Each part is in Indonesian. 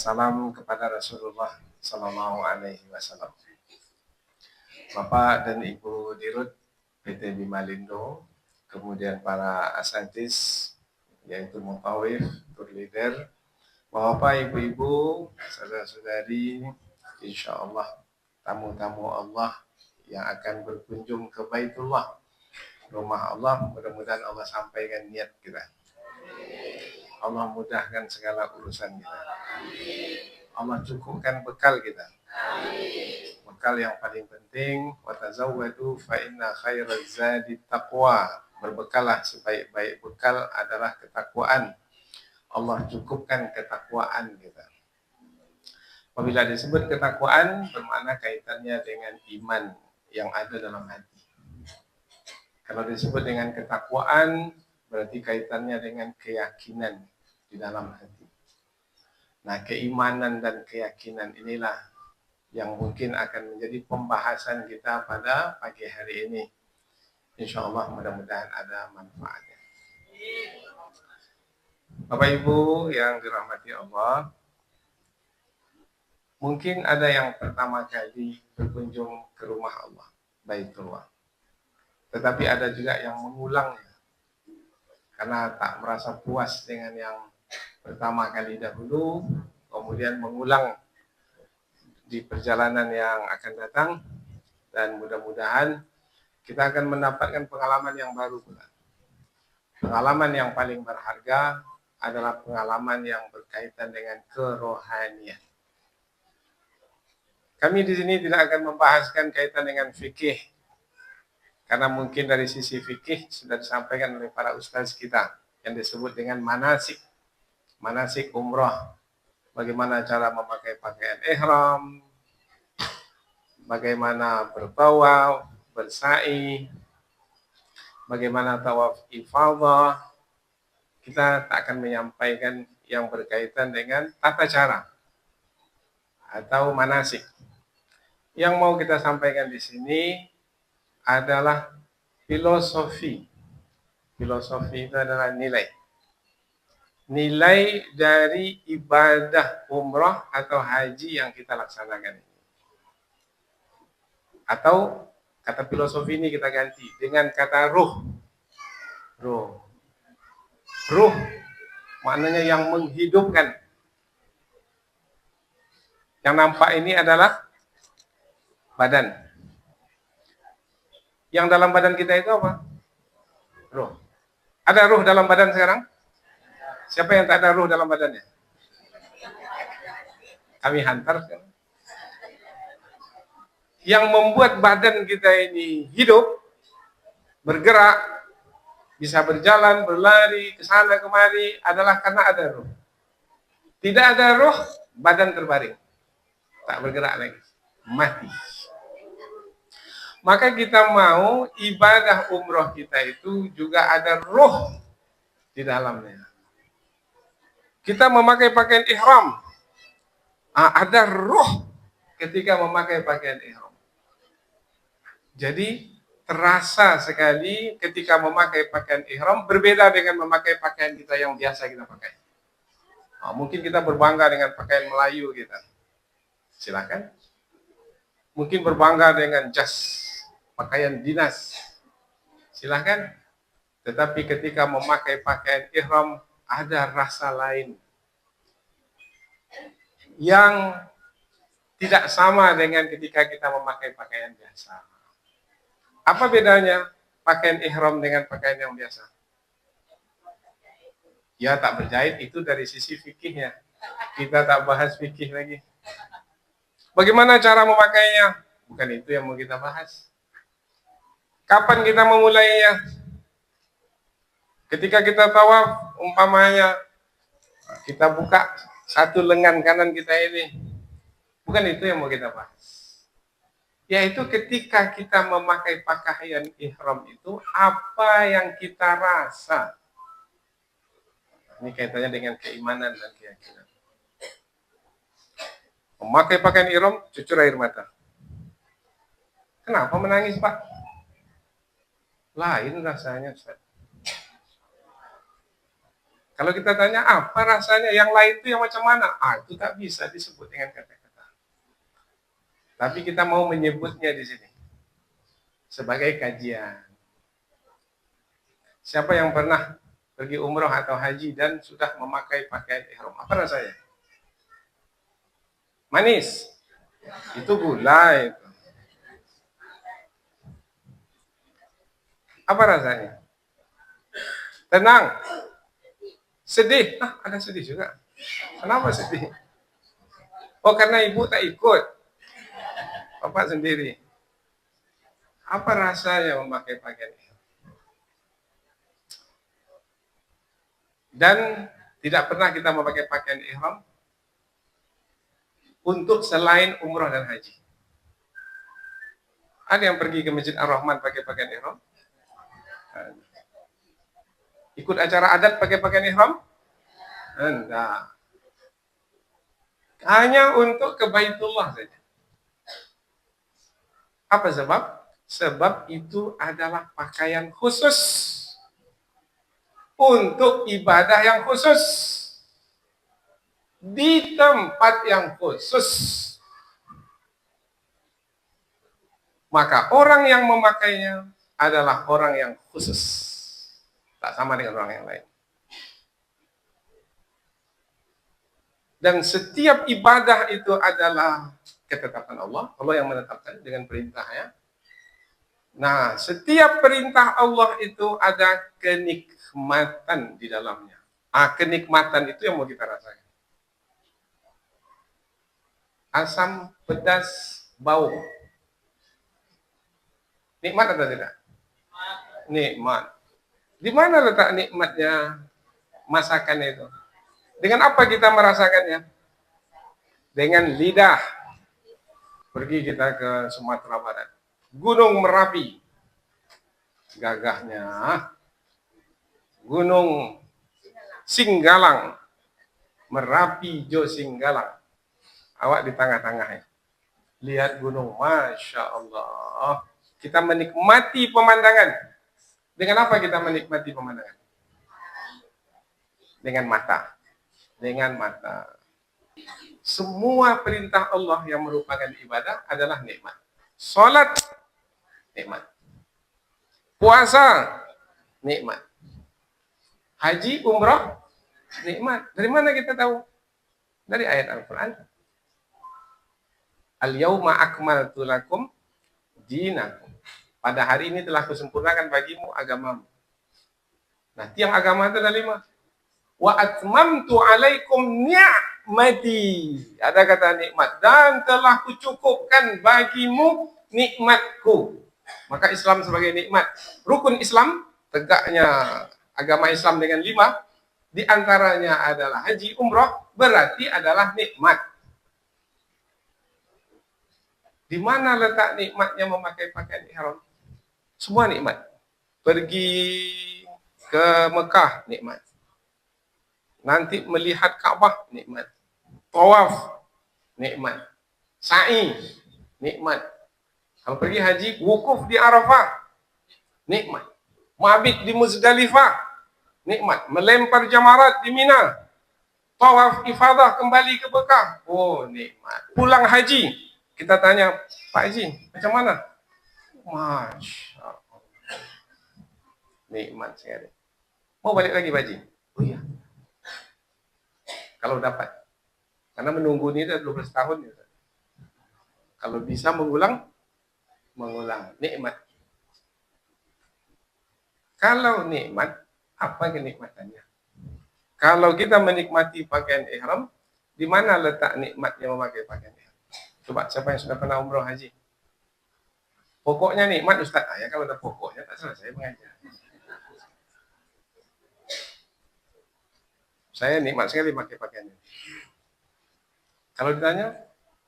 salam kepada Rasulullah Sallallahu Alaihi Wasallam. Bapak dan Ibu Dirut PT Bimalindo, kemudian para asantis, yaitu Mufawif, Tour Leader, Bapak, Ibu-Ibu, saudara-saudari, insya Allah tamu-tamu Allah yang akan berkunjung ke Baitullah, rumah Allah, mudah-mudahan Allah sampaikan niat kita. Allah mudahkan segala urusan kita. Allah cukupkan bekal kita. Bekal yang paling penting, wa tazawwadu fa inna khairaz zadi taqwa. Berbekallah, sebaik-baik bekal adalah ketakwaan. Allah cukupkan ketakwaan kita. Apabila disebut ketakwaan, bermakna kaitannya dengan iman yang ada dalam hati. Kalau disebut dengan ketakwaan, berarti kaitannya dengan keyakinan di dalam hati. Nah, keimanan dan keyakinan inilah yang mungkin akan menjadi pembahasan kita pada pagi hari ini. Insya Allah mudah-mudahan ada manfaatnya. Bapak Ibu yang dirahmati Allah, mungkin ada yang pertama kali berkunjung ke rumah Allah, Baitullah. Tetapi ada juga yang mengulangnya, karena tak merasa puas dengan yang pertama kali dahulu, kemudian mengulang di perjalanan yang akan datang, dan mudah-mudahan kita akan mendapatkan pengalaman yang baru pula. Pengalaman yang paling berharga adalah pengalaman yang berkaitan dengan kerohanian. Kami di sini tidak akan membahaskan kaitan dengan fikih, karena mungkin dari sisi fikih sudah disampaikan oleh para ustaz kita yang disebut dengan manasik. Manasik umrah. Bagaimana cara memakai pakaian ihram, bagaimana bertawaf, bersa'i, bagaimana tawaf ifadah. Kita tak akan menyampaikan yang berkaitan dengan tata cara atau manasik. Yang mau kita sampaikan di sini adalah filosofi. Filosofi itu adalah nilai. Nilai dari ibadah umrah atau haji yang kita laksanakan ini. Atau kata filosofi ini kita ganti dengan kata ruh. Ruh. Ruh maknanya yang menghidupkan. Yang nampak ini adalah badan. Yang dalam badan kita itu apa? Ruh. Ada ruh dalam badan sekarang? Siapa yang tak ada ruh dalam badannya? Kami hantar sekarang. Yang membuat badan kita ini hidup, bergerak, bisa berjalan, berlari, ke sana kemari adalah karena ada ruh. Tidak ada ruh, badan terbaring. Tak bergerak lagi. Mati. Maka kita mau ibadah umroh kita itu juga ada ruh di dalamnya. Kita memakai pakaian ihram. Ada ruh ketika memakai pakaian ihram. Jadi terasa sekali ketika memakai pakaian ihram berbeda dengan memakai pakaian kita yang biasa kita pakai. Mungkin kita berbangga dengan pakaian Melayu kita. Silakan. Mungkin berbangga dengan jas, pakaian dinas. Silakan. Tetapi ketika memakai pakaian ihram ada rasa lain yang tidak sama dengan ketika kita memakai pakaian biasa. Apa bedanya pakaian ihram dengan pakaian yang biasa? Ya, tak berjahit itu dari sisi fikihnya. Kita tak bahas fikih lagi. Bagaimana cara memakainya? Bukan itu yang mau kita bahas. Kapan kita memulainya? Ketika kita tawaf, umpamanya kita buka satu lengan kanan kita ini. Bukan itu yang mau kita bahas. Yaitu ketika kita memakai pakaian ihram itu, apa yang kita rasa? Ini kaitannya dengan keimanan dan keyakinan. Memakai pakaian ihram, cucur air mata. Kenapa menangis, Pak? Lain rasanya, Ustaz. Kalau kita tanya apa rasanya, yang lain itu yang macam mana? Itu tak bisa disebut dengan kata-kata. Tapi kita mau menyebutnya di sini sebagai kajian. Siapa yang pernah pergi umroh atau haji dan sudah memakai pakaian ihram? Apa rasanya? Manis. Itu gula itu. Apa rasanya? Tenang. Sedih. Ada sedih juga. Kenapa sedih? Oh, karena ibu tak ikut. Bapak sendiri. Apa rasanya memakai pakaian ihram? Dan tidak pernah kita memakai pakaian ihram untuk selain umroh dan haji. Ada yang pergi ke Masjid Ar-Rahman pakai pakaian ihram? Ikut acara adat pakai pakaian ihram? Enggak. Hanya untuk ke Baitullah saja. Apa sebab? Sebab itu adalah pakaian khusus untuk ibadah yang khusus di tempat yang khusus. Maka orang yang memakainya adalah orang yang khusus. Tak sama dengan orang yang lain. Dan setiap ibadah itu adalah ketetapan Allah. Allah yang menetapkan dengan perintahnya. Nah, setiap perintah Allah itu ada kenikmatan di dalamnya. Kenikmatan itu yang mau kita rasakan. Asam, pedas, bau. Nikmat atau tidak? Nikmat. Di mana letak nikmatnya masakan itu? Dengan apa kita merasakannya? Dengan lidah. Pergi kita ke Sumatera Barat. Gunung Merapi. Gagahnya. Gunung Singgalang. Merapi Jo Singgalang. Awak di tengah-tengahnya. Lihat gunung, Masya Allah. Kita menikmati pemandangan. Dengan apa kita menikmati pemandangan? Dengan mata. Dengan mata. Semua perintah Allah yang merupakan ibadah adalah nikmat. Salat, nikmat. Puasa, nikmat. Haji, umrah, nikmat. Dari mana kita tahu? Dari ayat Al-Quran. Al-yawma akmaltu lakum dinakum. Pada hari ini telah kusempurnakan bagimu agamamu. Nah, tiang agama itu ada 5. Wa atmamtu alaikum ni'mati. Ada kata nikmat. Dan telah kucukupkan bagimu nikmatku. Maka Islam sebagai nikmat. Rukun Islam, tegaknya agama Islam dengan 5. Di antaranya adalah haji, umrah, berarti adalah nikmat. Di mana letak nikmatnya memakai pakaian ihram? Semua nikmat. Pergi ke Mekah, nikmat. Nanti melihat Ka'bah, nikmat. Tawaf, nikmat. Sa'i, nikmat. Kalau pergi haji, wukuf di Arafah, nikmat. Mabit di Muzdalifah, nikmat. Melempar jamarat di Mina. Tawaf ifadah kembali ke Mekah, nikmat. Pulang haji, kita tanya, Pak Haji, macam mana? Masya Allah. Nikmat sekali. Mau balik lagi, Pak Haji? Oh iya. Kalau dapat. Karena menunggu ini sudah 12 tahun. Ya. Kalau bisa mengulang. Nikmat. Kalau nikmat, apa kenikmatannya? Kalau kita menikmati pakaian ihram, di mana letak nikmatnya memakai pakaian ihram? Coba, siapa yang sudah pernah umroh haji? Pokoknya nikmat Ustaz. Ya kalau ada pokoknya, tak selesai mengajar. Saya nikmat sekali pakai pakaian ini. Kalau ditanya,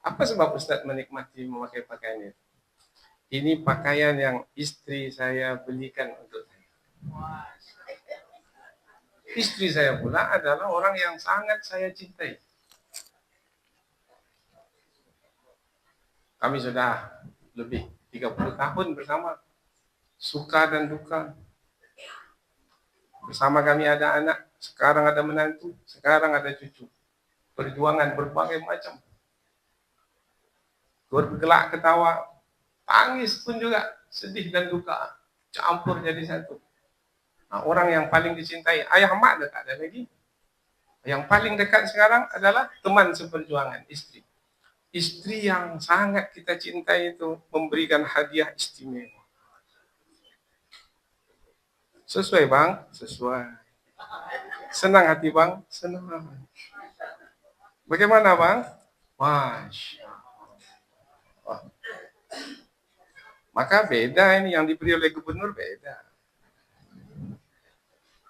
apa sebab Ustaz menikmati memakai pakaian ini? Ini pakaian yang istri saya belikan untuk saya. Istri saya pula adalah orang yang sangat saya cintai. Kami sudah lebih 30 tahun bersama. Suka dan duka. Bersama kami ada anak sekarang ada menantu, sekarang ada cucu. Perjuangan berbagai macam. Bergelak ketawa, tangis pun juga, sedih dan duka, campur jadi satu. Nah, orang yang paling dicintai, ayah mak dah tak ada lagi. Yang paling dekat sekarang adalah teman seperjuangan, istri. Istri yang sangat kita cintai itu memberikan hadiah istimewa. Sesuai bang? Sesuai. Senang hati bang? Senang. Bagaimana bang? Masya Allah. Maka beda ini, yang diberi oleh gubernur beda.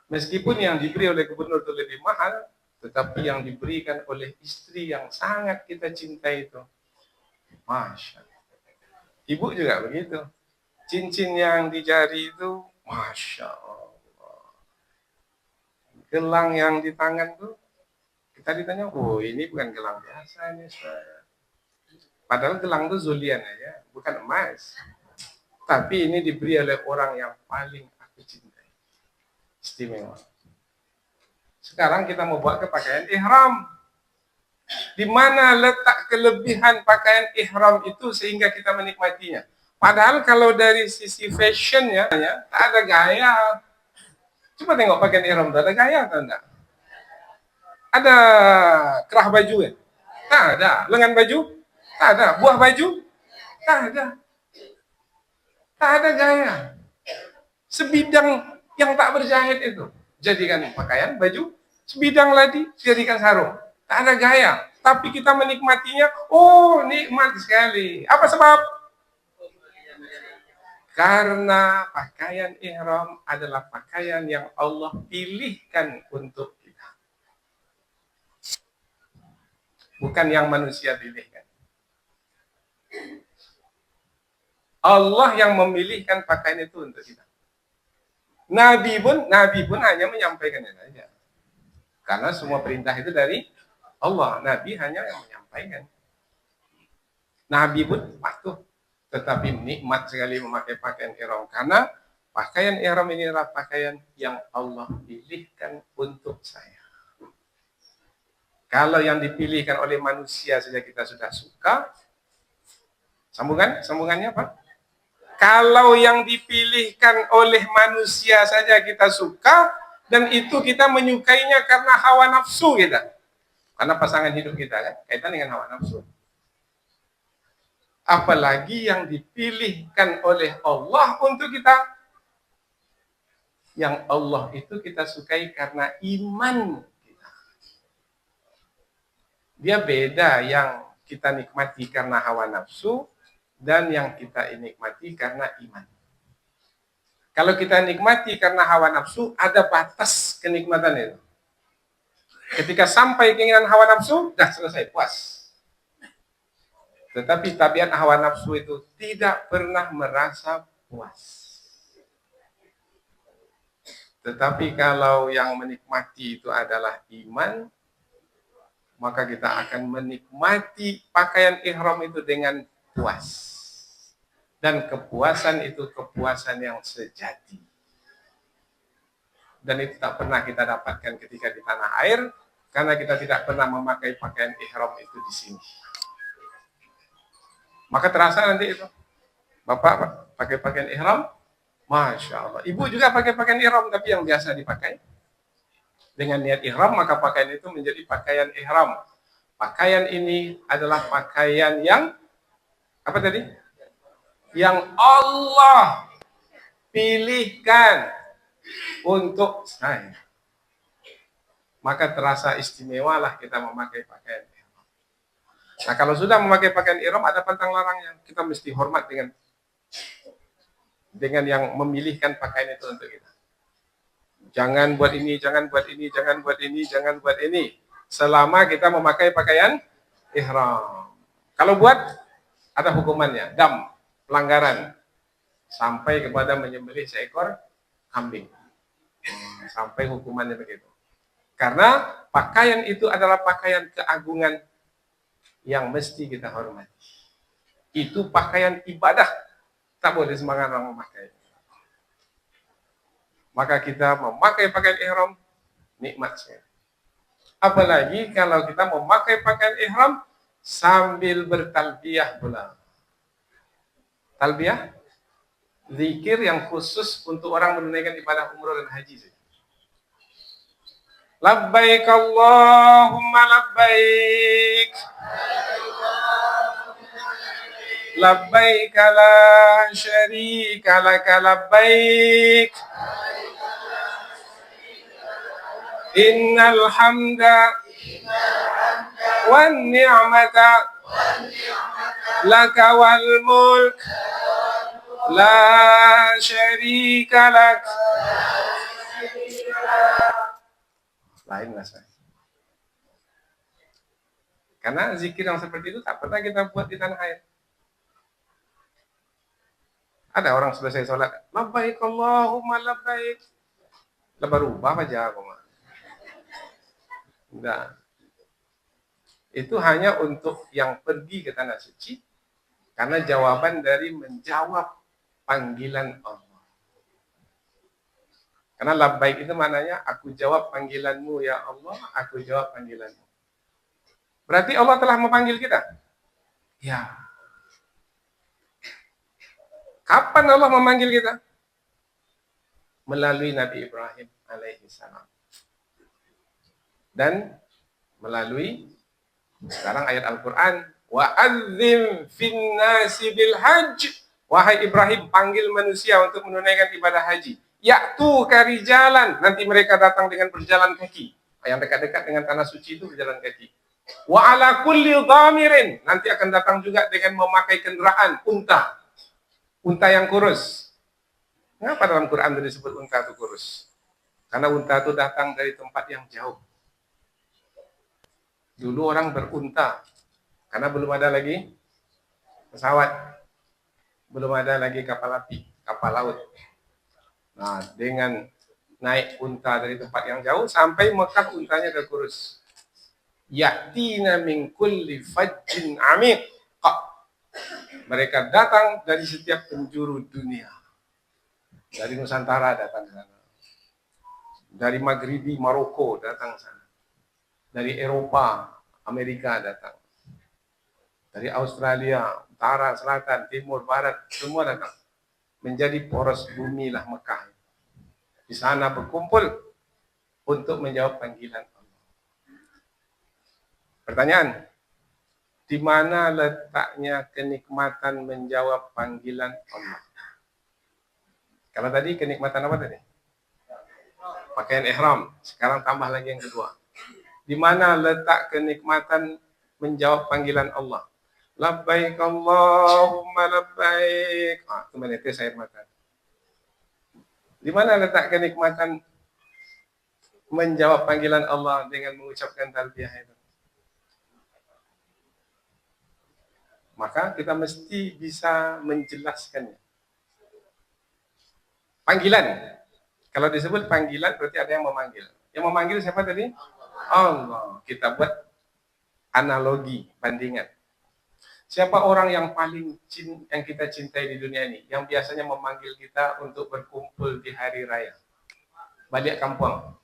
Meskipun yang diberi oleh gubernur itu lebih mahal, tetapi yang diberikan oleh istri yang sangat kita cintai itu, Masya Allah. Ibu juga begitu. Cincin yang di jari itu, Masya Allah. Gelang yang di tangan tuh, kita ditanya, oh ini bukan gelang biasa ini saya. Padahal gelang itu zulian aja, bukan emas. Tapi ini diberi oleh orang yang paling aku cintai. Istimewa. Sekarang kita mau bawa ke pakaian ihram. Di mana letak kelebihan pakaian ihram itu sehingga kita menikmatinya? Padahal kalau dari sisi fashionnya, tak ada gaya. Coba tengok pakaian ihram, tak ada gaya atau enggak? Ada kerah baju ya? Tak ada. Lengan baju? Tak ada. Buah baju? Tak ada. Tak ada gaya. Sebidang yang tak berjahit itu, jadikan pakaian, baju. Sebidang lagi, jadikan sarung. Tak ada gaya. Tapi kita menikmatinya, oh nikmat sekali. Apa sebab? Karena pakaian ihram adalah pakaian yang Allah pilihkan untuk kita. Bukan yang manusia pilihkan. Allah yang memilihkan pakaian itu untuk kita. Nabi pun hanya menyampaikannya saja. Karena semua perintah itu dari Allah. Nabi hanya yang menyampaikan. Nabi pun patuh. Tetapi nikmat sekali memakai pakaian ihram. Karena pakaian ihram ini adalah pakaian yang Allah pilihkan untuk saya. Kalau yang dipilihkan oleh manusia saja kita sudah suka. Sambungannya apa? Kalau yang dipilihkan oleh manusia saja kita suka, dan itu kita menyukainya karena hawa nafsu kita. Karena pasangan hidup kita kan kaitan dengan hawa nafsu. Apalagi yang dipilihkan oleh Allah untuk kita. Yang Allah itu kita sukai karena iman kita. Dia beda yang kita nikmati karena hawa nafsu dan yang kita nikmati karena iman. Kalau kita nikmati karena hawa nafsu, ada batas kenikmatan itu. Ketika sampai keinginan hawa nafsu, dah selesai, puas. Tetapi tabiat hawa nafsu itu tidak pernah merasa puas. Tetapi kalau yang menikmati itu adalah iman, maka kita akan menikmati pakaian ihram itu dengan puas. Dan kepuasan itu kepuasan yang sejati. Dan itu tak pernah kita dapatkan ketika di tanah air, karena kita tidak pernah memakai pakaian ihram itu di sini. Maka terasa nanti itu. Bapak pakai pakaian ihram, Masya Allah. Ibu juga pakai pakaian ihram, tapi yang biasa dipakai. Dengan niat ihram, maka pakaian itu menjadi pakaian ihram. Pakaian ini adalah pakaian yang, apa tadi? Yang Allah pilihkan untuk saya. Maka terasa istimewalah kita memakai pakaian ihram. Nah, kalau sudah memakai pakaian ihram, ada pantang larangnya. Kita mesti hormat dengan yang memilihkan pakaian itu untuk kita. Jangan buat ini, jangan buat ini, jangan buat ini, jangan buat ini. Selama kita memakai pakaian ihram. Kalau buat, ada hukumannya, dam. Pelanggaran sampai kepada menyembelih seekor kambing. Sampai hukumannya begitu. Karena pakaian itu adalah pakaian keagungan yang mesti kita hormati. Itu pakaian ibadah. Tak boleh sembarangan orang memakai. Maka kita memakai pakaian ihram nikmat sekali. Apalagi kalau kita memakai pakaian ihram sambil bertalbiyah pula. Talbiyah, zikir yang khusus untuk orang menunaikan ibadah umrah dan haji. Labbaik Allahumma labbaik. Labbaik la syarika laka labbaik. Innal hamda wan ni'mata laka wal mulk la syarika lak. Lain lah saya. Karena zikir yang seperti itu tak pernah kita buat di tanah air. Ada orang selesai sholat, labbaik Allahumma labbaik. Lebar ubah aja aku mah. Enggak. Itu hanya untuk yang pergi ke tanah suci karena jawaban dari menjawab panggilan Allah. Karena labbaik itu maknanya aku jawab panggilanmu ya Allah, aku jawab panggilanmu. Berarti Allah telah memanggil kita? Ya. Kapan Allah memanggil kita? Melalui Nabi Ibrahim alaihi salam. Dan melalui sekarang ayat Al-Quran, wa'adzim fin nasi bil hajj. Wahai Ibrahim, panggil manusia untuk menunaikan ibadah haji. Ya'tu karijalan, nanti mereka datang dengan berjalan kaki. Yang dekat-dekat dengan tanah suci itu berjalan kaki. Wa ala kulli dhamirin, nanti akan datang juga dengan memakai kendaraan unta. Unta yang kurus. Kenapa dalam Quran disebut unta itu kurus? Karena unta itu datang dari tempat yang jauh. Dulu orang berunta, karena belum ada lagi pesawat, belum ada lagi kapal api, kapal laut. Nah, dengan naik unta dari tempat yang jauh, sampai Mekah untanya udah kurus. Yatina min kulli fajjin amiq. Mereka datang dari setiap penjuru dunia. Dari Nusantara datang ke sana. Dari Maghribi, Maroko datang ke sana. Dari Eropa, Amerika datang. Dari Australia, utara, selatan, timur, barat, semua datang. Menjadi poros bumi lah Mekah. Di sana berkumpul untuk menjawab panggilan Allah. Pertanyaan, di mana letaknya kenikmatan menjawab panggilan Allah? Kalau tadi kenikmatan apa tadi? Pakaian ihram. Sekarang tambah lagi yang kedua. Di mana letak kenikmatan menjawab panggilan Allah? Labbaik Allahumma labbaik. Itu menetes air mata. Di mana letak kenikmatan menjawab panggilan Allah dengan mengucapkan talbiyah itu? Maka kita mesti bisa menjelaskannya. Panggilan. Kalau disebut panggilan berarti ada yang memanggil. Yang memanggil siapa tadi? Allah. Kita buat analogi, bandingan. Siapa orang yang paling yang kita cintai di dunia ini, yang biasanya memanggil kita untuk berkumpul di hari raya? Balik kampung.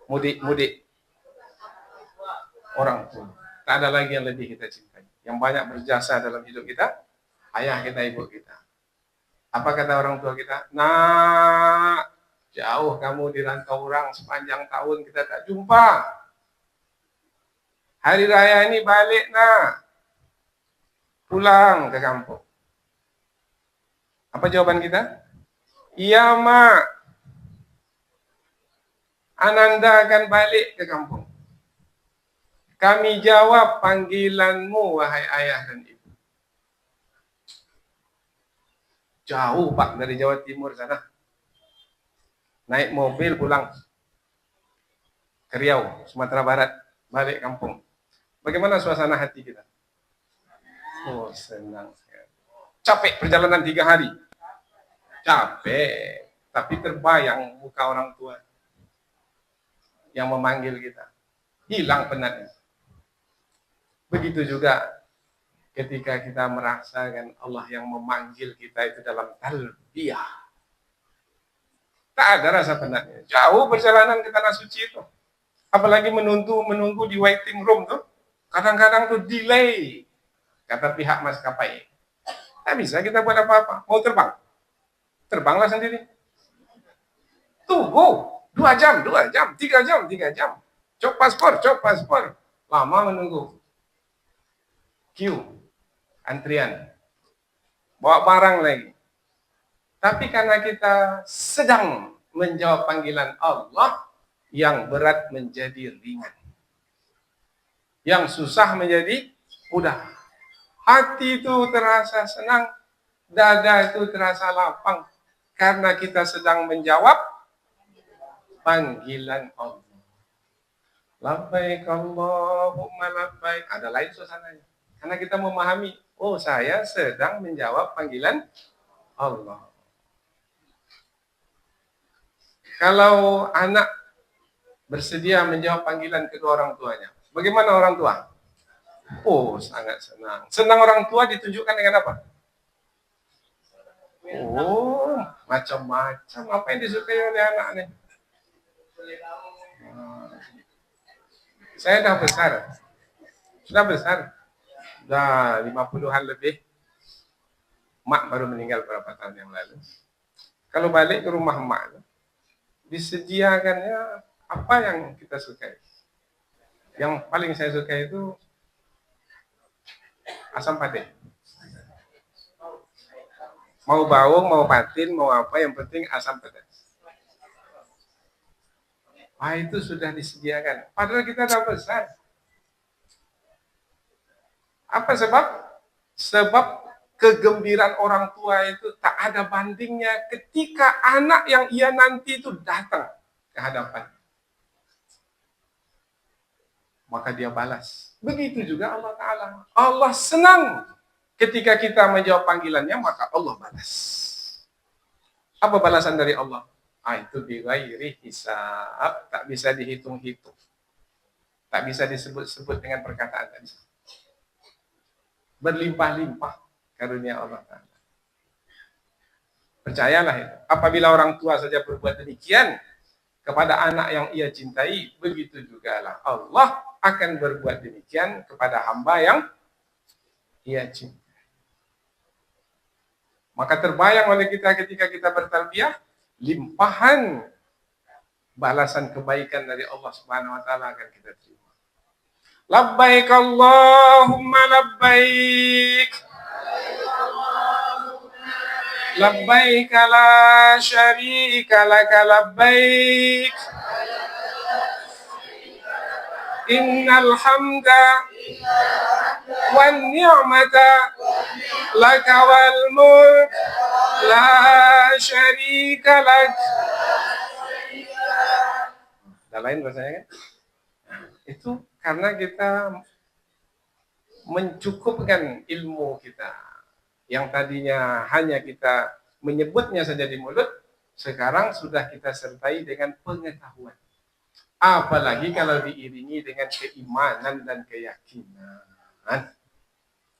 Mudik. Orang tua. Tak ada lagi yang lebih kita cintai. Yang banyak berjasa dalam hidup kita, ayah kita, ibu kita. Apa kata orang tua kita? Nah, jauh kamu di rantau orang, sepanjang tahun kita tak jumpa. Hari raya ini balik nak. Pulang ke kampung. Apa jawaban kita? Iya mak. Ananda akan balik ke kampung. Kami jawab panggilanmu wahai ayah dan ibu. Jauh Pak dari Jawa Timur sana. Naik mobil pulang ke Riau, Sumatera Barat, balik kampung. Bagaimana suasana hati kita? Oh, senang sekali. Capek perjalanan 3 hari. Capek, tapi terbayang muka orang tua yang memanggil kita. Hilang penatnya. Begitu juga ketika kita merasakan Allah yang memanggil kita itu dalam talbiyah. Tak ada rasa penatnya. Jauh perjalanan ke tanah suci itu. Apalagi menunggu di waiting room tuh. Kadang-kadang tuh delay, kata pihak maskapai. Tak bisa kita buat apa-apa. Mau terbang? Terbanglah sendiri. Tunggu 2 jam, 2 jam, 3 jam, 3 jam. Cop paspor, cop paspor. Lama menunggu. Queue, antrian. Bawa barang lagi. Tapi karena kita sedang menjawab panggilan Allah, yang berat menjadi ringan. Yang susah menjadi mudah. Hati itu terasa senang, dada itu terasa lapang. Karena kita sedang menjawab panggilan Allah. Labbaik Allahumma labbaik. Ada lain suasananya. Karena kita memahami, oh saya sedang menjawab panggilan Allah. Kalau anak bersedia menjawab panggilan kedua orang tuanya, bagaimana orang tua? Oh, sangat senang. Senang orang tua ditunjukkan dengan apa? Oh, macam-macam. Apa yang disukai oleh anak nih? Saya dah besar. Sudah besar. Sudah 50-an lebih. Mak baru meninggal beberapa tahun yang lalu. Kalau balik ke rumah mak, disediakannya apa yang kita sukai. Yang paling saya suka itu asam pade. Mau bawang, mau patin, mau apa, yang penting asam pedas. Wah, itu sudah disediakan. Padahal kita sudah besar. Apa sebab? Sebab kegembiraan orang tua itu tak ada bandingnya ketika anak yang ia nanti itu datang ke hadapan. Maka dia balas. Begitu juga Allah Ta'ala. Allah senang ketika kita menjawab panggilannya, maka Allah balas. Apa balasan dari Allah? Itu bighairi hisab, tak bisa dihitung-hitung. Tak bisa disebut-sebut dengan perkataan tadi. Berlimpah-limpah karunia Allah Ta'ala. Percayalah itu. Apabila orang tua saja berbuat demikian kepada anak yang ia cintai, begitu juga lah Allah akan berbuat demikian kepada hamba yang ia cintai. Maka terbayang oleh kita ketika kita bertarbiyah, limpahan balasan kebaikan dari Allah Subhanahu wa taala akan kita terima. Labbaik Allahumma labbaik. Labbaik la syarika laka labbaik. Innal hamda wan ni'mata laka wal mulk la syarika lak. Ada lain rasanya kan? Itu karena kita mencukupkan ilmu kita. Yang tadinya hanya kita menyebutnya saja di mulut, sekarang sudah kita sertai dengan pengetahuan. Apalagi kalau diiringi dengan keimanan dan keyakinan.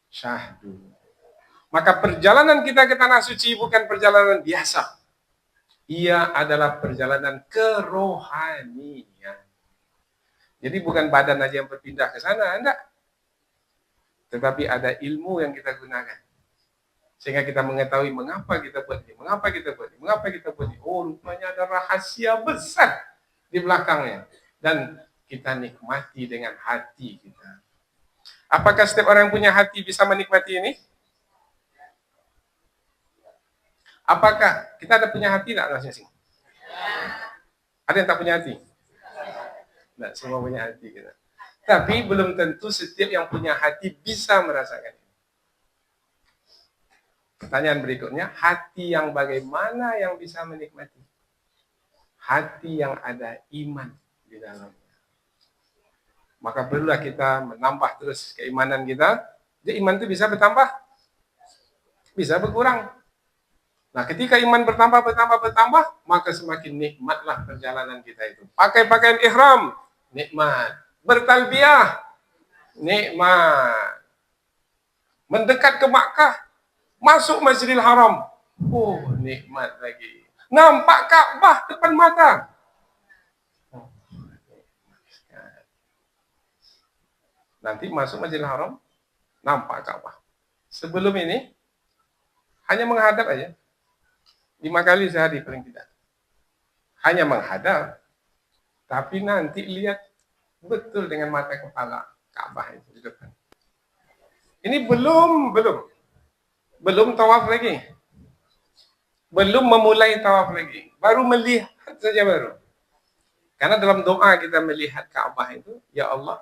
Syahdu. Maka perjalanan kita ke tanah suci bukan perjalanan biasa. Ia adalah perjalanan kerohanian. Jadi bukan badan aja yang berpindah ke sana, enggak. Tetapi ada ilmu yang kita gunakan. Sehingga kita mengetahui mengapa kita buat ini, mengapa kita buat ini, mengapa kita buat ini. Oh, rupanya ada rahasia besar di belakangnya. Dan kita nikmati dengan hati kita. Apakah setiap orang yang punya hati bisa menikmati ini? Apakah kita ada punya hati tidak masing-masing? Ada yang tak punya hati? Tidak, semua punya hati kita. Tapi belum tentu setiap yang punya hati bisa merasakan ini. Pertanyaan berikutnya, hati yang bagaimana yang bisa menikmati? Hati yang ada iman di dalamnya. Maka perlulah kita menambah terus keimanan kita. Jadi iman itu bisa bertambah, bisa berkurang. Nah, ketika iman bertambah, maka semakin nikmatlah perjalanan kita itu. Pakai pakaian ihram, nikmat. Bertalbiyah, nikmat. Mendekat ke Makkah, masuk Masjidil Haram, oh nikmat lagi. Nampak Ka'bah depan mata. Nanti masuk Masjidil Haram, nampak Ka'bah. Sebelum ini, hanya menghadap aja. 5 kali sehari paling tidak. Hanya menghadap, tapi nanti lihat betul dengan mata kepala Ka'bah itu di depan. Ini belum tawaf lagi. Belum memulai tawaf lagi. Baru melihat saja baru. Karena dalam doa kita melihat Ka'bah itu, ya Allah,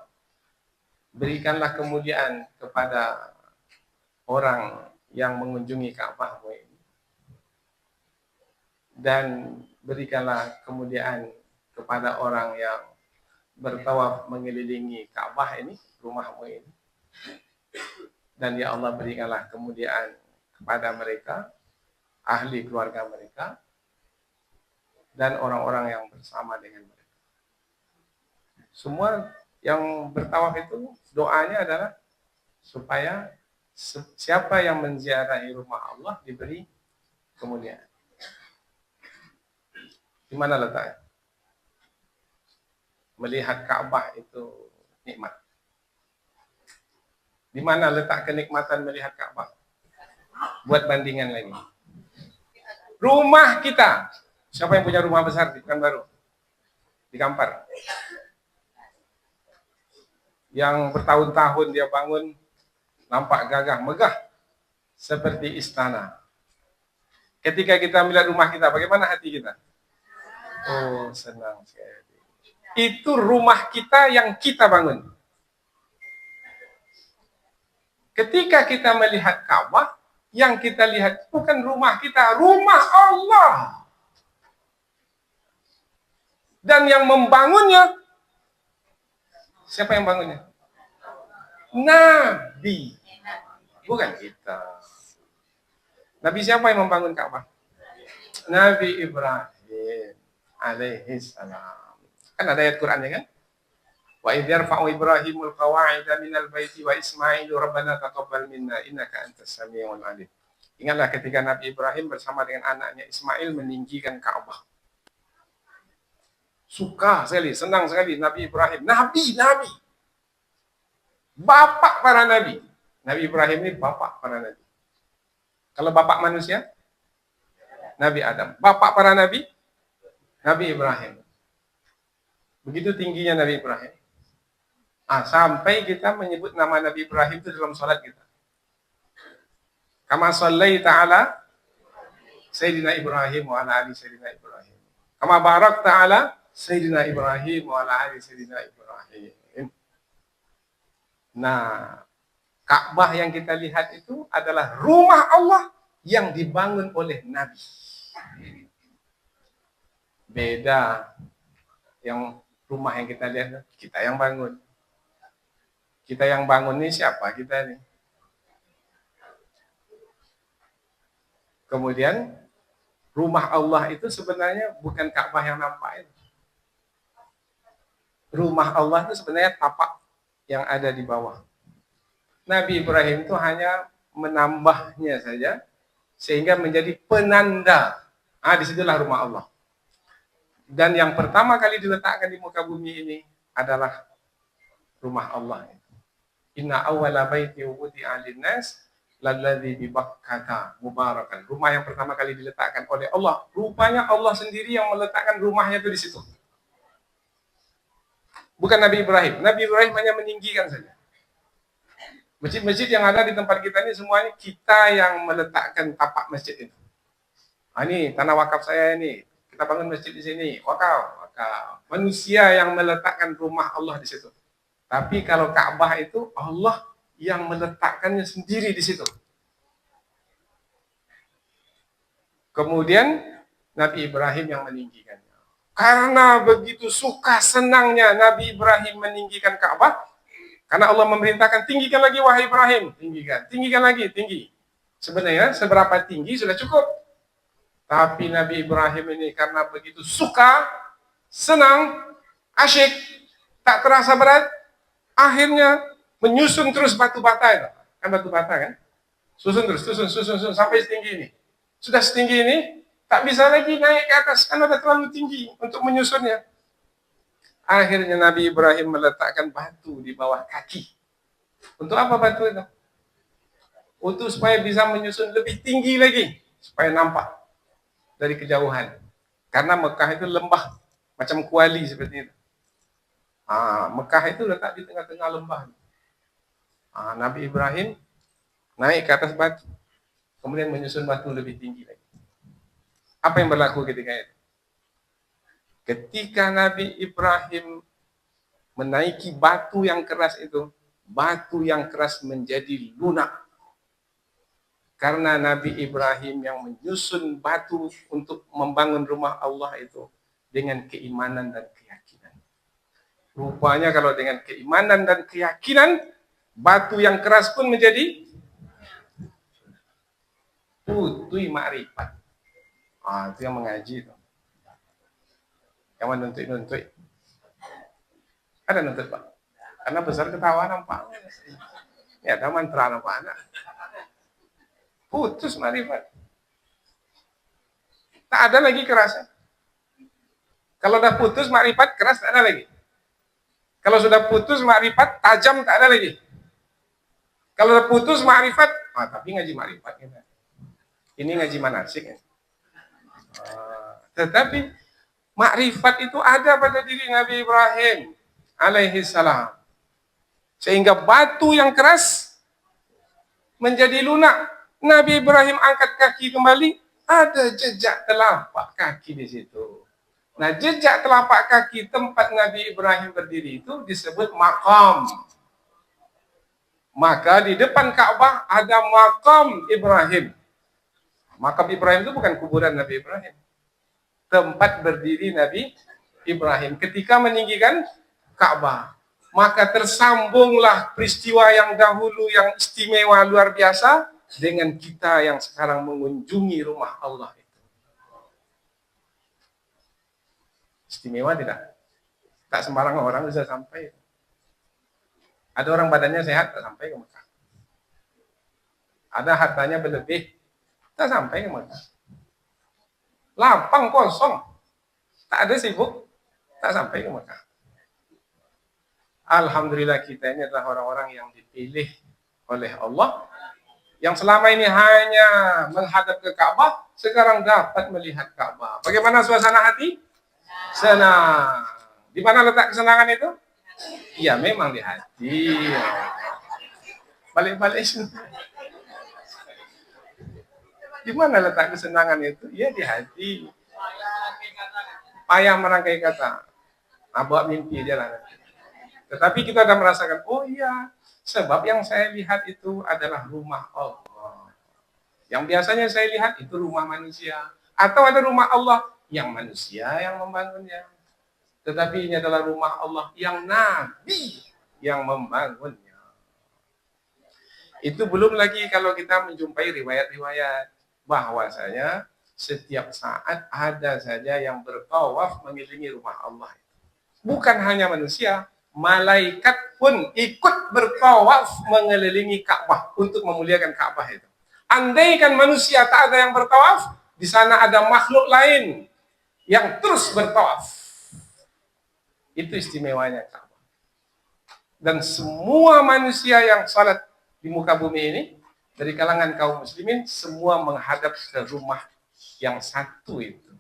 berikanlah kemuliaan kepada orang yang mengunjungi Ka'bahmu ini. Dan berikanlah kemuliaan kepada orang yang bertawaf mengelilingi Ka'bah ini, rumahmu ini. Dan ya Allah, berikanlah kemuliaan kepada mereka, ahli keluarga mereka, dan orang-orang yang bersama dengan mereka. Semua yang bertawaf itu doanya adalah supaya siapa yang menziarahi rumah Allah diberi kemuliaan. Di mana letaknya? Melihat Ka'bah itu nikmat. Di mana letak kenikmatan melihat Ka'bah? Buat bandingan lagi. Rumah kita. Siapa yang punya rumah besar di Pekanbaru? Di Kampar. Yang bertahun-tahun dia bangun, nampak gagah, megah, seperti istana. Ketika kita melihat rumah kita, bagaimana hati kita? Oh, senang sekali. Itu rumah kita yang kita bangun. Ketika kita melihat Ka'bah, yang kita lihat bukan rumah kita, rumah Allah. Dan yang membangunnya, siapa yang bangunnya? Nabi. Bukan kita. Nabi siapa yang membangun Ka'bah? Nabi Ibrahim alaihi salam. Kan ada ayat Qur'annya kan? Wa idh yarfa'u Ibrahimul qawa'ida minal baiti wa Ismailu rabbana taqabbal minna innaka antas samiul alim. Ingatlah ketika Nabi Ibrahim bersama dengan anaknya Ismail meninggikan Ka'bah. Suka sekali, senang sekali Nabi Ibrahim. Nabi. Bapak para nabi. Nabi Ibrahim ini bapak para nabi. Kalau bapak manusia, Nabi Adam. Bapak para nabi, Nabi Ibrahim. Begitu tingginya Nabi Ibrahim. Sampai kita menyebut nama Nabi Ibrahim itu dalam salat kita. Kama shallaita ala Sayyidina Ibrahim wa ala ali Sayyidina Ibrahim. Kama barakta ala Sayyidina Ibrahim wa ala ali Sayyidina Ibrahim. Nah, Ka'bah yang kita lihat itu adalah rumah Allah yang dibangun oleh Nabi. Beda yang rumah yang kita lihat, kita yang bangun. Kita yang bangun ini siapa kita ini? Kemudian rumah Allah itu sebenarnya bukan Ka'bah yang nampak itu. Rumah Allah itu sebenarnya tapak yang ada di bawah. Nabi Ibrahim itu hanya menambahnya saja sehingga menjadi penanda. Disitulah rumah Allah. Dan yang pertama kali diletakkan di muka bumi ini adalah rumah Allah. Inna awwala baiti wudi'a lin-nas lalladzi bi Bakkah mubarakan. Rumah yang pertama kali diletakkan oleh Allah. Rupanya Allah sendiri yang meletakkan rumahnya itu di situ. Bukan Nabi Ibrahim. Nabi Ibrahim hanya meninggikan saja. Masjid-masjid yang ada di tempat kita ini semuanya kita yang meletakkan tapak masjid itu. Ini tanah wakaf saya ini. Kita bangun masjid di sini. Wakaf. Manusia yang meletakkan rumah Allah di situ. Tapi kalau Ka'bah itu Allah yang meletakkannya sendiri di situ. Kemudian Nabi Ibrahim yang meninggikannya. Karena begitu suka senangnya Nabi Ibrahim meninggikan Ka'bah, karena Allah memerintahkan tinggikan lagi wahai Ibrahim, tinggikan lagi, tinggi. Sebenarnya seberapa tinggi sudah cukup. Tapi Nabi Ibrahim ini karena begitu suka, senang, asyik, tak terasa berat, akhirnya menyusun terus batu bata itu. Kan batu bata kan? Susun sampai setinggi ini. Sudah setinggi ini, Tak bisa lagi naik ke atas karena sudah terlalu tinggi untuk menyusunnya. Akhirnya Nabi Ibrahim meletakkan batu di bawah kaki. Untuk apa batu itu? Untuk supaya bisa menyusun lebih tinggi lagi, supaya nampak dari kejauhan. Karena Mekah itu lembah, macam kuali seperti itu. Mekah itu letak di tengah-tengah lembah. Nabi Ibrahim naik ke atas batu, kemudian menyusun batu lebih tinggi lagi. Apa yang berlaku ketika itu? Ketika Nabi Ibrahim menaiki batu yang keras itu, batu yang keras menjadi lunak. Karena Nabi Ibrahim yang menyusun batu untuk membangun rumah Allah itu dengan keimanan dan keyakinan. Rupanya kalau dengan keimanan dan keyakinan, batu yang keras pun menjadi putui ma'rifat. Itu yang mengaji itu. Yang menuntut-nuntut. Ada nuntut, Pak? Karena besar ketawa nampak. Ya, ada mantra nampak anak. Putus ma'rifat. Tak ada lagi kerasnya. Kalau sudah putus ma'rifat, keras tak ada lagi. Kalau sudah putus ma'rifat, tajam tak ada lagi. Kalau sudah putus ma'rifat, tapi ngaji ma'rifat. Ini ngaji manasik. Tetapi makrifat itu ada pada diri Nabi Ibrahim alaihi salam. Sehingga batu yang keras menjadi lunak. Nabi Ibrahim angkat kaki kembali, ada jejak telapak kaki di situ. Nah, jejak telapak kaki tempat Nabi Ibrahim berdiri itu disebut maqam. Maka di depan Ka'bah ada maqam Ibrahim. Makam Ibrahim itu bukan kuburan Nabi Ibrahim. Tempat berdiri Nabi Ibrahim ketika meninggikan Ka'bah. Maka tersambunglah peristiwa yang dahulu yang istimewa luar biasa dengan kita yang sekarang mengunjungi rumah Allah itu. Istimewa tidak? Tak sembarang orang bisa sampai. Ada orang badannya sehat tak sampai ke Mekah. Ada hartanya berlebih tak sampai ke Mekah. Lapang kosong, tak ada sibuk, tak sampai ke Mekah. Alhamdulillah kita ini adalah orang-orang yang dipilih oleh Allah, yang selama ini hanya menghadap ke Ka'bah, sekarang dapat melihat Ka'bah. Bagaimana suasana hati? Senang. Di mana letak kesenangan itu? Ya memang di hati. Balik-balik sini. Di mana letak kesenangan itu? Ya di hati. Payah merangkai kata. Buat mimpi dia lah. Tetapi kita sudah merasakan, oh iya, sebab yang saya lihat itu adalah rumah Allah. Yang biasanya saya lihat itu rumah manusia. Atau ada rumah Allah yang manusia yang membangunnya. Tetapi ini adalah rumah Allah yang Nabi yang membangunnya. Itu belum lagi kalau kita menjumpai riwayat-riwayat bahwasanya setiap saat ada saja yang bertawaf mengelilingi rumah Allah. Bukan hanya manusia, malaikat pun ikut bertawaf mengelilingi Ka'bah untuk memuliakan Ka'bah itu. Andaikan manusia tak ada yang bertawaf, di sana ada makhluk lain yang terus bertawaf. Itu istimewanya Ka'bah. Dan semua manusia yang salat di muka bumi ini, dari kalangan kaum muslimin, semua menghadap ke rumah yang satu itu.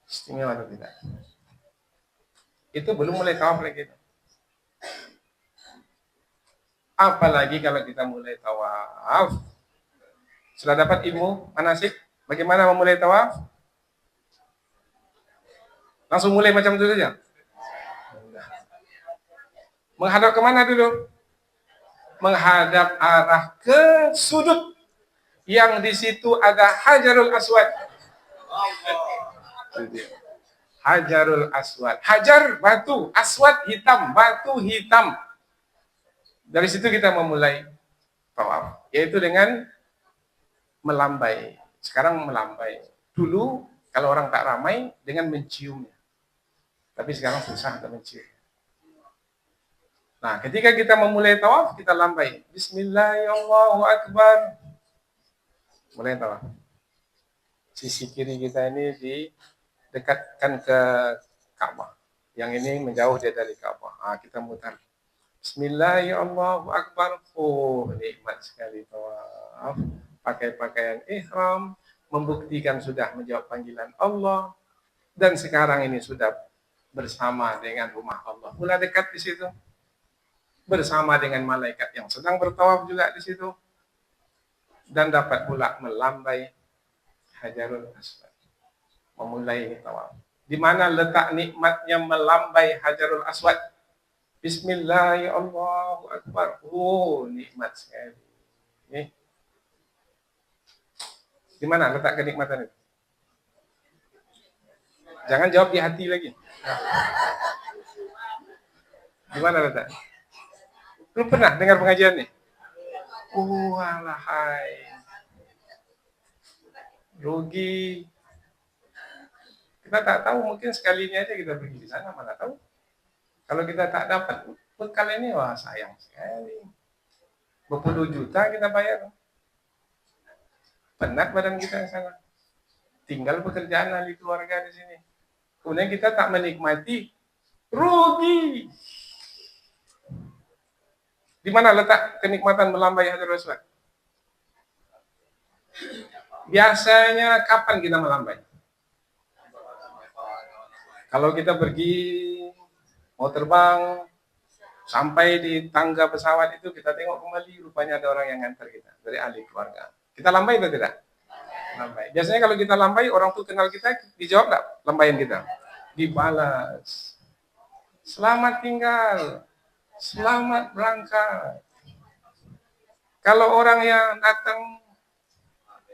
Istimewa atau tidak? Itu belum mulai tawaf lagi. Apalagi kalau kita mulai tawaf. Sudah dapat ilmu manasik? Bagaimana memulai tawaf? Langsung mulai macam itu saja? Menghadap kemana dulu? Menghadap arah ke sudut. Yang di situ ada Hajarul Aswad. Hajarul Aswad. Hajar, batu. Aswad, hitam. Batu, hitam. Dari situ kita memulai tawaf. Yaitu dengan melambai. Sekarang melambai. Dulu, kalau orang tak ramai, dengan menciumnya. Tapi sekarang susah untuk mencium. Nah, ketika kita memulai tawaf, kita lambai. Bismillahirrahmanirrahim. Mulai tawaf. Sisi kiri kita ini didekatkan ke Ka'bah. Yang ini menjauh dia dari Ka'bah. Kita mutar. Bismillahirrahmanirrahim. Oh, nikmat sekali tawaf. Pakai pakaian ihram, membuktikan sudah menjawab panggilan Allah. Dan sekarang ini sudah bersama dengan rumah Allah. Pula dekat di situ. Bersama dengan malaikat yang sedang bertawaf juga di situ. Dan dapat pula melambai Hajarul Aswad. Memulai tawaf. Di mana letak nikmatnya melambai Hajarul Aswad? Bismillahirrahmanirrahim. Oh, nikmat sekali. Di mana letak kenikmatan itu? Jangan jawab di hati lagi. Di mana letak? Belum pernah dengar pengajian nih? Alahai. Rugi. Kita tak tahu, mungkin sekali ini aja kita pergi di sana, mana tahu. Kalau kita tak dapat bekal ini, wah sayang sekali. Berpuluh juta kita bayar. Penat badan kita di sana. Tinggal pekerjaan ahli keluarga di sini. Kemudian kita tak menikmati, rugi. Di mana letak kenikmatan melambai Hajarul Aswad? Biasanya kapan kita melambai? Kalau kita pergi mau terbang, sampai di tangga pesawat itu kita tengok kembali, rupanya ada orang yang ngantar kita dari ahli keluarga. Kita lambai atau tidak? Lambai. Biasanya kalau kita lambai, orang tuh kenal kita, dijawab enggak lambaian kita? Dibalas. Selamat tinggal. Selamat berangkat. Kalau orang yang datang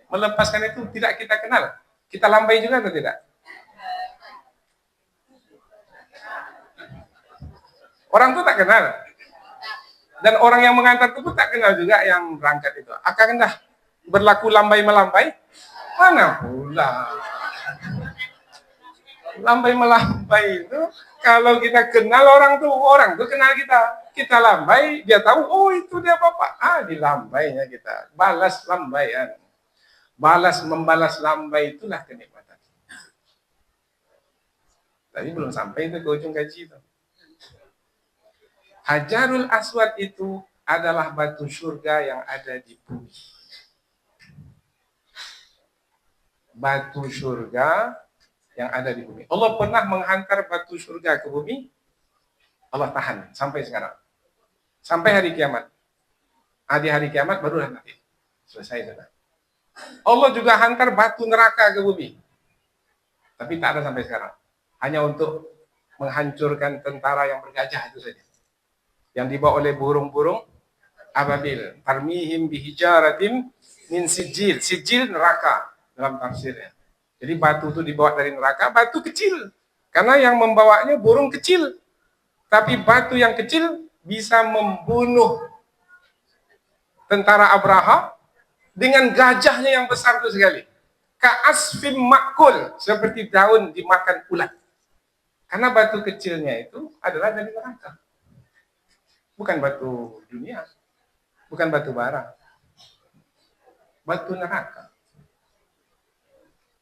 melepaskan itu tidak kita kenal, kita lambai juga atau tidak? Orang itu tak kenal. Dan orang yang mengantar itu pun tak kenal juga yang berangkat itu. Akankah berlaku lambai-melambai? Mana pula. Lambai-melambai itu, kalau kita kenal orang tuh kenal kita. Kita lambai, dia tahu, oh itu dia bapak. Dilambainya kita. Balas lambaian. Membalas lambai itulah kenikmatan. Tapi belum sampai itu ke ujung gaji itu. Hajarul Aswad itu adalah batu surga yang ada di bumi. Batu surga yang ada di bumi. Allah pernah menghantar batu surga ke bumi. Allah tahan sampai sekarang. Sampai hari kiamat. Di hari kiamat barulah nanti. Selesai sudah. Allah juga hantar batu neraka ke bumi. Tapi tak ada sampai sekarang. Hanya untuk menghancurkan tentara yang bergajah itu saja. Yang dibawa oleh burung-burung ababil. Tarmihim bihijaratin min sijil. Sijil neraka dalam tafsirnya. Jadi batu itu dibawa dari neraka, batu kecil. Karena yang membawanya burung kecil. Tapi batu yang kecil bisa membunuh tentara Abraha dengan gajahnya yang besar itu sekali. Ka'asfim makul, seperti daun dimakan ulat. Karena batu kecilnya itu adalah dari neraka. Bukan batu dunia, bukan batu bara, batu neraka.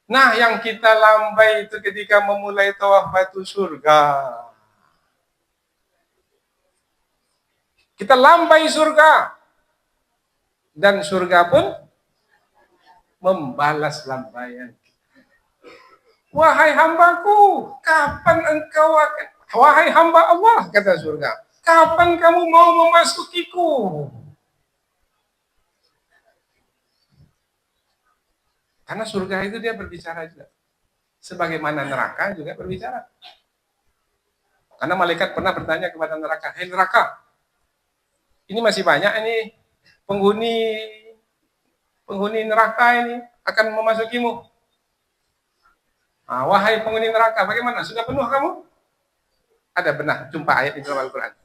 Nah, yang kita lambai itu ketika memulai tawaf batu surga. Kita lambai surga. Dan surga pun membalas lambaian kita. Wahai hambaku, kapan engkau akan... Wahai hamba Allah, kata surga. Kapan kamu mau memasukiku? Karena surga itu dia berbicara juga. Sebagaimana neraka juga berbicara. Karena malaikat pernah bertanya kepada neraka, "Hei neraka, ini masih banyak ini penghuni neraka ini akan memasukimu. Wahai penghuni neraka, bagaimana? Sudah penuh kamu?" Ada benar, jumpa ayat di dalam Al-Quran.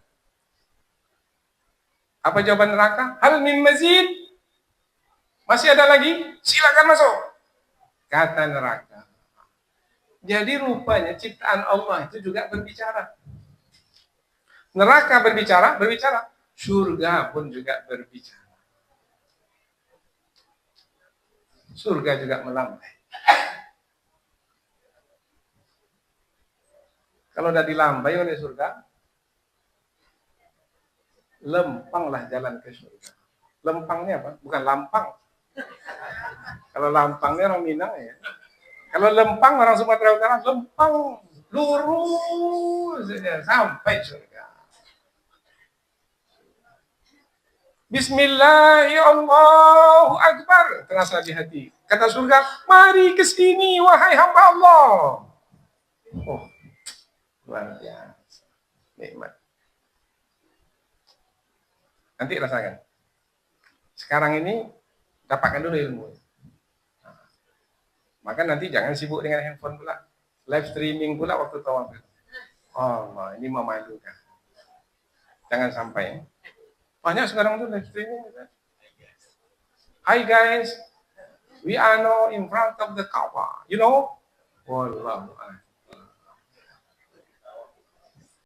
Apa jawaban neraka? Hal min mazid? Masih ada lagi? Silakan masuk. Kata neraka. Jadi rupanya ciptaan Allah itu juga berbicara. Neraka berbicara. Surga pun juga berbicara. Surga juga melambai. Kalau udah dilambai oleh surga, lempanglah jalan ke surga. Lempangnya apa? Bukan lampang. Kalau lampangnya orang Minang ya. Kalau lempang orang Sumatera Utara, lempang lurus saja sampai surga. Bismillahirrahmanirrahim. Allahu Akbar. Terasa di hati. Kata surga, mari ke sini wahai hamba Allah. Oh, luar biasa. Nikmat. Nanti rasakan. Sekarang ini dapatkan dulu ilmu. Maka nanti jangan sibuk dengan handphone pula. Live streaming pula waktu tawaf. Oh, ini memalukan. Jangan sampai. Banyak sekarang tuh live streaming. Hi guys, we are now in front of the Kaaba. You know? Wallahu a'lam.